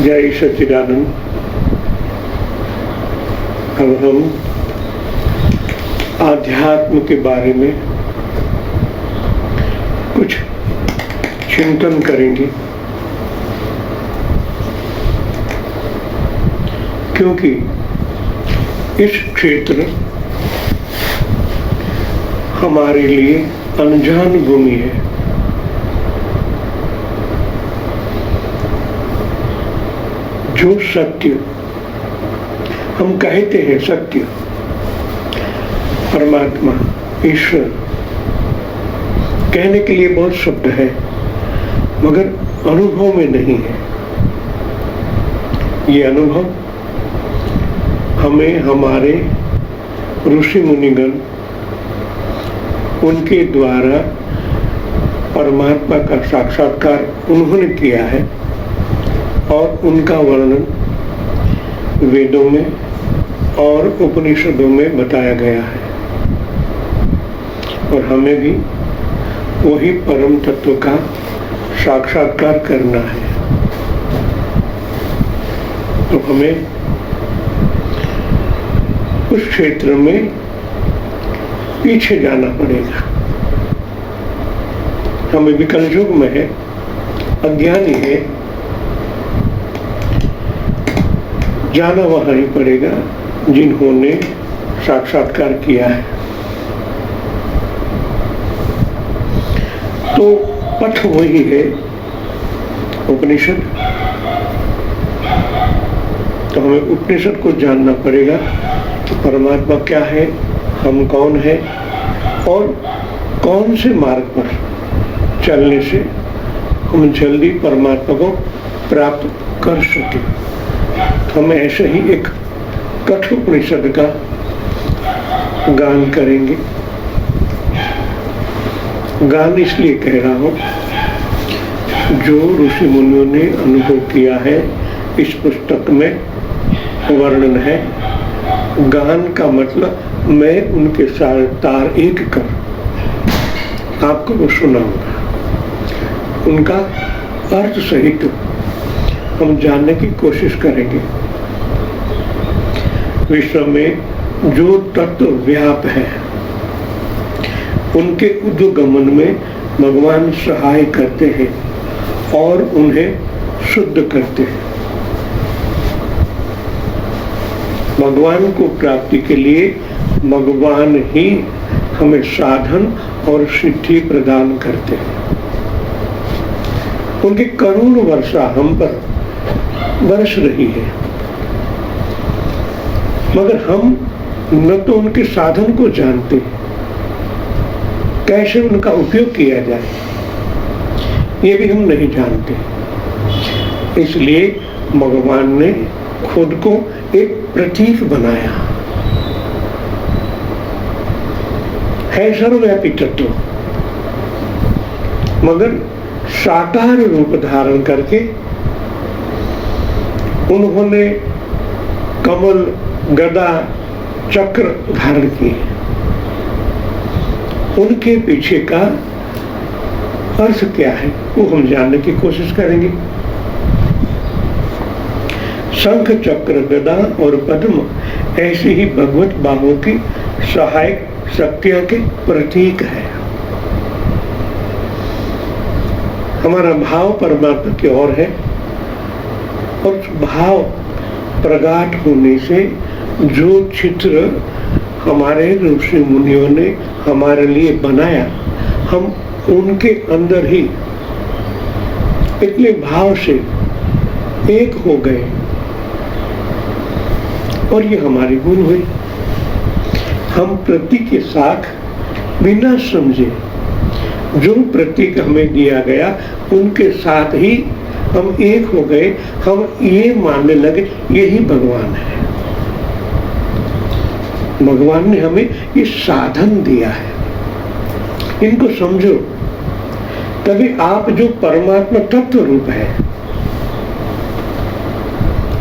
जय सच्चिदानंद। अब हम आध्यात्म के बारे में कुछ चिंतन करेंगे, क्योंकि इस क्षेत्र हमारे लिए अनजान भूमि है। जो सत्य हम कहते हैं, सत्य परमात्मा ईश्वर, कहने के लिए बहुत शब्द है मगर अनुभव में नहीं है। ये अनुभव हमें हमारे ऋषि मुनिगण उनके द्वारा परमात्मा का साक्षात्कार उन्होंने किया है और उनका वर्णन वेदों में और उपनिषदों में बताया गया है, और हमें भी वही परम तत्व का साक्षात्कार करना है। तो हमें उस क्षेत्र में पीछे जाना पड़ेगा। हमें भी कलयुग में है, अज्ञानी है, जाना वहां ही पड़ेगा जिन्होंने साक्षात्कार किया है। तो पथ वही है उपनिषद। तो हमें उपनिषद को जानना पड़ेगा कि परमात्मा क्या है, हम कौन है और कौन से मार्ग पर चलने से हम जल्दी परमात्मा को प्राप्त कर सके। हमें ऐसे ही एक कठोपनिषद का गान करेंगे। गान इसलिए कह रहा हूं, जो ऋषि मुनियों ने अनुभव किया है इस पुस्तक में वर्णन है। गान का मतलब मैं उनके साथ तार एक कर आपको वो सुनाऊंगा। उनका अर्थ सहित हम जानने की कोशिश करेंगे। विश्व में जो तत्व व्याप है उनके उद्गमन में भगवान सहाय करते हैं और उन्हें शुद्ध करते हैं। भगवान को प्राप्ति के लिए भगवान ही हमें साधन और सिद्धि प्रदान करते हैं। उनकी करुण वर्षा हम पर बरस रही है, मगर हम न तो उनके साधन को जानते, कैसे उनका उपयोग किया जाए ये भी हम नहीं जानते। इसलिए भगवान ने खुद को एक प्रतीक बनाया है, सर्वव्यापी तत्व, मगर साकार रूप धारण करके उन्होंने कमल, गदा, चक्र धारण किए। उनके पीछे का अर्थ क्या है वो हम जानने की कोशिश करेंगे। शंख, चक्र, गदा और पद्म ऐसी ही भगवत बाहुओं की सहायक शक्तियों के प्रतीक है। हमारा भाव परमात्मा की ओर है और भाव प्रगाट होने से जो चित्र हमारे ऋषि मुनियों ने हमारे लिए बनाया, हम उनके अंदर ही इतने भाव से एक हो गए और ये हमारी गुण हुई। हम प्रतीक के साथ बिना समझे जो प्रतीक हमें दिया गया उनके साथ ही हम एक हो गए। हम ये मानने लगे यही भगवान है। भगवान ने हमें ये साधन दिया है, इनको समझो, तभी आप जो परमात्मा तत्व रूप है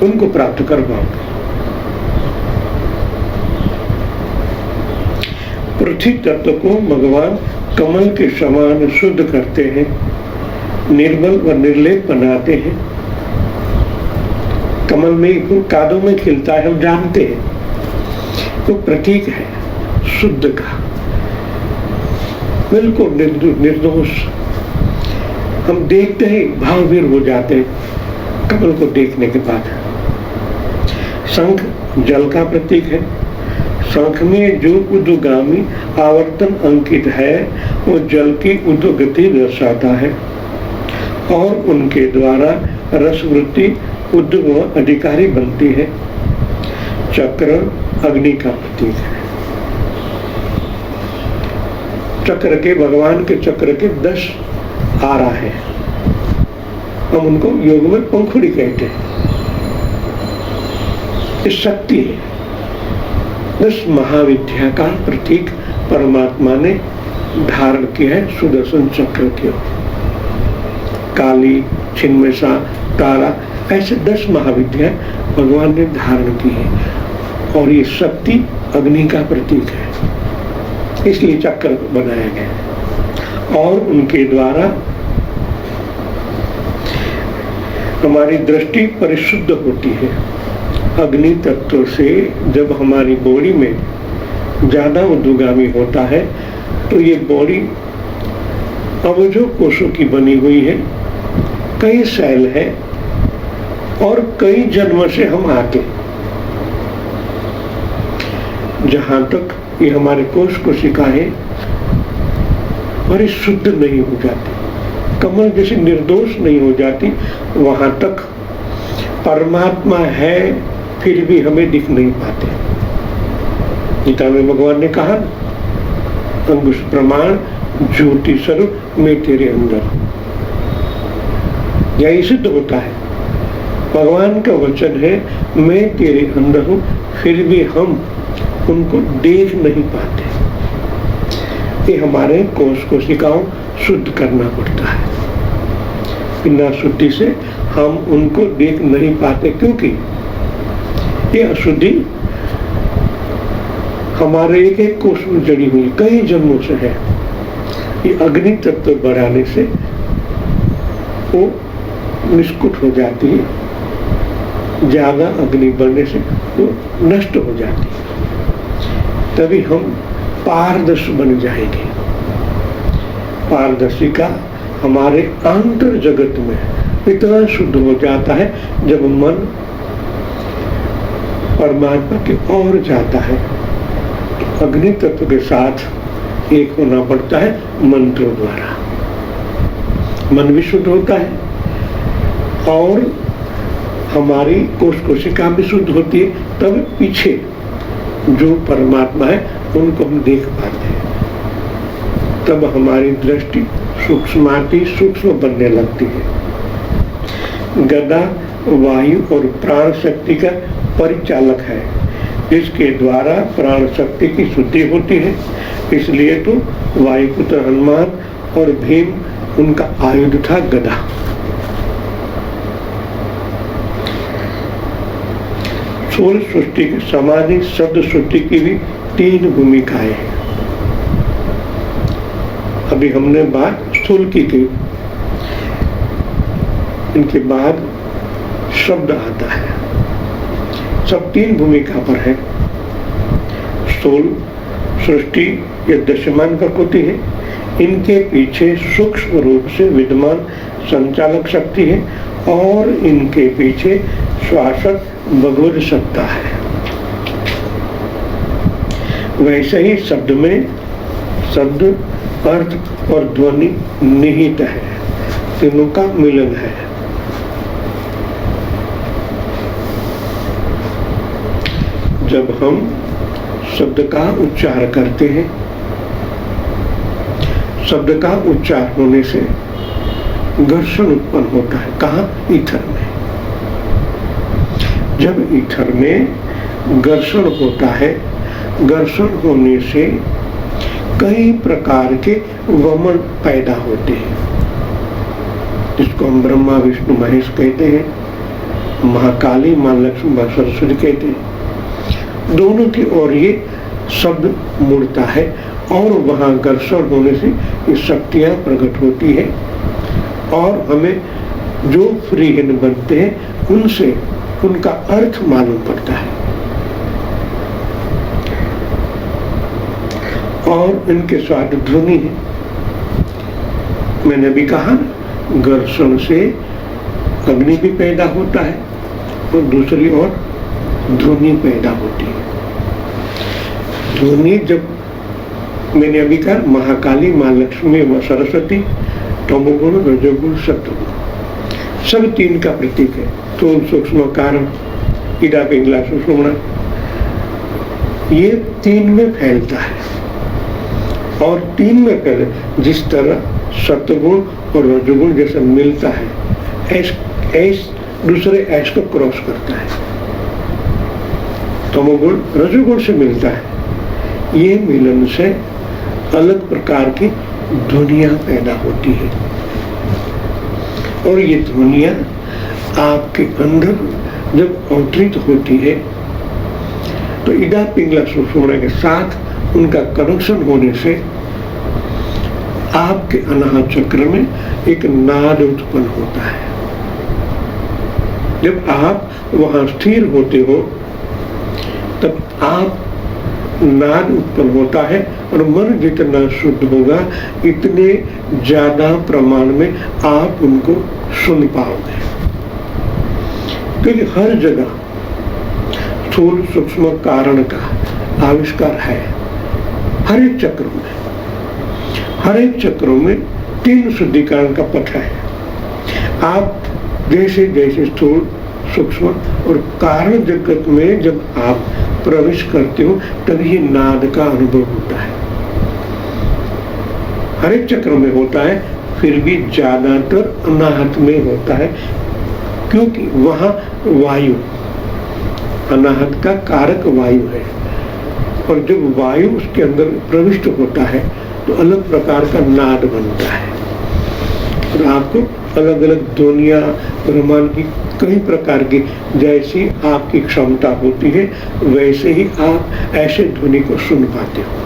उनको प्राप्त कर पाओगे। पृथ्वी तत्व को भगवान कमल के समान शुद्ध करते हैं, निर्मल व निर्लेप बनाते हैं। कमल में कादों में खिलता है, हम जानते हैं, तो प्रतीक है शुद्ध का, बिल्कुल निर्दोष। हम देखते ही भाववीर हो जाते हैं कमल को देखने के बाद। शंख जल का प्रतीक है। शंख में जो ऊर्ध्वगामी आवर्तन अंकित है वो जल की ऊर्ध्वगति दर्शाता है और उनके द्वारा रसवृत्ति ऊर्ध्व अधिकारी बनती है। चक्र अग्नि का प्रतीक है। चक्र के, भगवान के चक्र के 10 आरा है, हम उनको योग में पंखुड़ी कहते हैं। ये शक्ति है। 10 महाविद्या का प्रतीक परमात्मा ने धारण किया है सुदर्शन चक्र के। काली, छिन्मयसा, तारा, ऐसे 10 महाविद्या भगवान ने धारण की है और ये शक्ति अग्नि का प्रतीक है, इसलिए चक्र बनाया गया। और उनके द्वारा हमारी दृष्टि परिशुद्ध होती है। अग्नि तत्व से जब हमारी बॉडी में ज्यादा ऊर्ध्वगामी होता है तो ये बॉडी अवजो कोषों की बनी हुई है, कई सेल है और कई जन्मों से हम आते, जहां तक ये हमारे कोष कोशिकाएं परिशुद्ध नहीं हो जाती, कमल जैसे निर्दोष नहीं हो जाती, वहां तक परमात्मा है फिर भी हमें दिख नहीं पाते। गीता में भगवान ने कहा, अंकुश प्रमाण ज्योति स्वरूप मैं तेरे अंदर, यही सिद्ध होता है। भगवान का वचन है मैं तेरे अंदर हूं, फिर भी हम उनको देख नहीं पाते। ये हमारे कोष कोशिकाओं शुद्ध करना पड़ता है। बिना शुद्धि से हम उनको देख नहीं पाते, क्योंकि ये अशुद्धि हमारे एक एक कोष में जड़ी हुई कई जन्मों से है। ये अग्नि तत्व बढ़ाने से वो निष्कुट हो जाती है, ज्यादा अग्नि बढ़ने से वो नष्ट हो जाती है, तभी हम पारदर्शी बन जाएंगे। पारदर्शिता हमारे आंतर जगत में इतना शुद्ध हो जाता है जब मन परमात्मा की ओर जाता है। अग्नि तत्व के साथ एक होना पड़ता है मंत्रों द्वारा, मन भी शुद्ध होता है और हमारी कोष कोशिका भी शुद्ध होती है, तब पीछे जो परमात्मा है उनको हम देख पाते हैं। तब हमारी दृष्टि सूक्ष्म बनने लगती है। गदा वायु और प्राण शक्ति का परिचालक है, जिसके द्वारा प्राण शक्ति की शुद्धि होती है। इसलिए तो वायुपुत्र हनुमान और भीम उनका आयुध था गदा। स्थूल सृष्टि के समान ही शब्द सृष्टि की भी 3 भूमिकाएं हैं। अभी हमने बात स्थूल की, इनके बाद शब्द आता है। सब 3 भूमिका पर है। स्थूल सृष्टि या दृश्यमान प्रकृति है, इनके पीछे सूक्ष्म रूप से विद्यमान संचालक शक्ति है और इनके पीछे श्वासक भगवत सत्ता है। वैसे ही शब्द में शब्द, अर्थ और ध्वनि निहित है, तीनों का मिलन है। जब हम शब्द का उच्चार करते हैं, शब्द का उच्चार होने से घर्षण उत्पन्न होता है। कहाँ? ईथर में। जब ईथर में घर्षण होता है, घर्षण होने से कई प्रकार के वमन पैदा होते हैं, जिसको हम ब्रह्मा विष्णु महेश कहते हैं, महाकाली मां लक्ष्मी मां सरस्वती कहते हैं। दोनों की ओर ये शब्द मुड़ता है और वहां घर्षण होने से ये शक्तियां प्रकट होती है और हमें जो फ्री हैंड बनते हैं उनसे उनका अर्थ मालूम पड़ता है। और इनके स्वाद ध्वनि है। मैंने भी कहा घर्षण से अग्नि भी पैदा होता है और दूसरी ओर ध्वनि पैदा होती है। ध्वनि जब मैंने अभी कहा महाकाली, माँ लक्ष्मी, माँ सरस्वती, तमोगुण, रजोगुण, सत्वगुण सब तीन का प्रतीक है। स्थूल, सूक्ष्म, कारण, इडा, पिंगला, सुषुम्ना, ये तीन में फैलता है। और तीन में फैले जिस तरह सत्वगुण और रजोगुण जैसे मिलता है, ऐस दूसरे ऐश को क्रॉस करता है। तमोगुण रजोगुण से मिलता है। ये मिलन से अलग प्रकार की ध्वनियां पैदा होती है। और ये ध्वनियां आपके अंदर जब अवतरित होती है तो इडा, पिंगला, सुषुम्ना के साथ उनका कनेक्शन होने से आपके अनाहत चक्र में एक नाद उत्पन्न होता है। जब आप वहां स्थिर होते हो तब आप नाद उत्पन्न होता है और मन जितना शुद्ध होगा इतने ज्यादा प्रमाण में आप उनको सुन पाओगे। क्योंकि हर जगह स्थूल, सूक्ष्म, कारण का आविष्कार है। हर एक चक्रों में तीन शुद्धिकरण का पथ है। आप जैसे जैसे स्थूल, सूक्ष्म और कारण जगत में जब आप प्रवेश करते हो तभी नाद का अनुभव होता है। हर एक चक्र में होता है, फिर भी ज्यादातर अनाहत में होता है, क्योंकि वहां वायु, अनाहत का कारक वायु है। और जब वायु उसके अंदर प्रविष्ट होता है तो अलग प्रकार का नाद बनता है और आपको अलग अलग ध्वनियां, ब्रह्मांड की कई प्रकार की जैसी आपकी क्षमता होती है वैसे ही आप ऐसे ध्वनि को सुन पाते हो।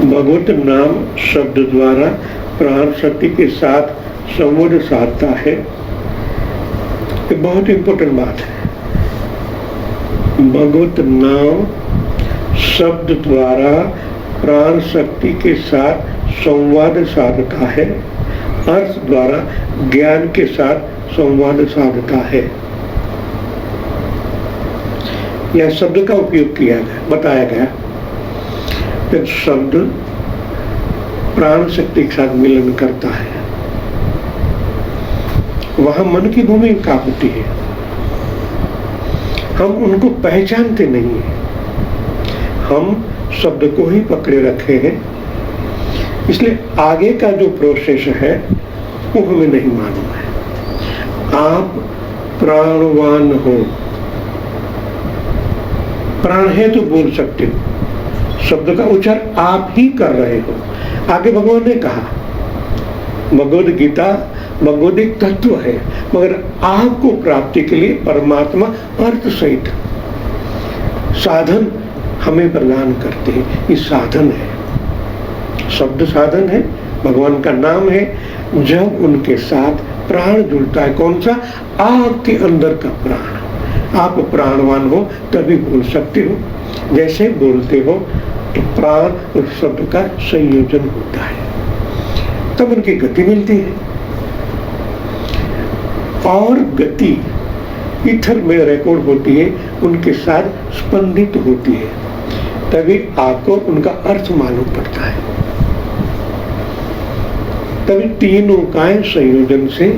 भगवत नाम शब्द द्वारा प्राण शक्ति के साथ संवाद साधता है। ये बहुत इंपॉर्टेंट बात है। भगवत नाम शब्द द्वारा प्राण शक्ति के साथ संवाद साधता है, अर्थ द्वारा ज्ञान के साथ संवाद साधता है। यह शब्द का उपयोग किया गया, बताया गया। जब शब्द प्राण शक्ति के साथ मिलन करता है वहां मन की भूमिका होती है। हम उनको पहचानते नहीं है, हम शब्द को ही पकड़े रखे हैं। इसलिए आगे का जो प्रोसेस है वो हमें नहीं मालूम है। आप प्राणवान हो, प्राण है तो बोल सकते हो, शब्द का उच्चारण आप ही कर रहे हो। आगे भगवान ने कहा, भगवद गीता भगवद एक तत्व है, मगर आपको प्राप्ति के लिए परमात्मा अर्थ सहित साधन हमें प्रदान करते हैं। ये साधन है, शब्द साधन है, भगवान का नाम है। जब उनके साथ प्राण जुड़ता है, कौन सा? आपके अंदर का प्राण। आप प्राणवान हो तभी बोल सकते हो। जैसे बोलते हो तो प्राण और शब्द का संयोजन होता है, तब उनकी गति मिलती है। और गति इथर में रिकॉर्ड होती है, उनके साथ स्पंदित होती है, तभी आपको उनका अर्थ मालूम पड़ता है। तभी तीनों का संयोजन से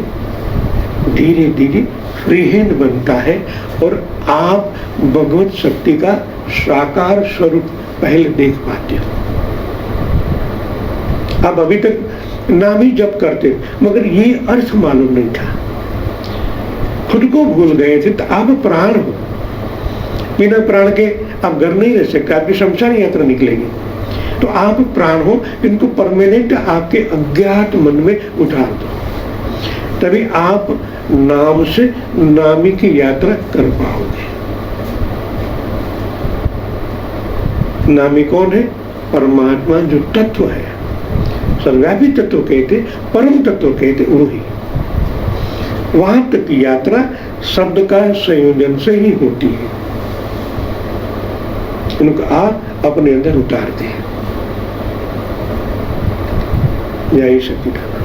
धीरे धीरे फ्रीहैंड बनता है और आप भगवत शक्ति का साकार स्वरूप पहले देख पाते हो। आप अभी तक नाम ही जप करते मगर ये अर्थ मालूम नहीं था, खुद को भूल गए थे। तो आप प्राण हो, बिना प्राण के आप घर नहीं रह सकते, आपकी शमशान यात्रा निकलेगी। तो आप प्राण हो, इनको परमानेंट आपके अज्ञात मन में उतार दो, तभी आप नाम से नामी की यात्रा कर पाओगे। नामी कौन है? परमात्मा जो तत्व है, सर्वव्यापी तत्व कहते, परम तत्व कहते उन्हीं। वहां तक की यात्रा शब्द का संयोजन से ही होती है। उनको आप अपने अंदर उतारते हैं। जय सच्चिदानंद।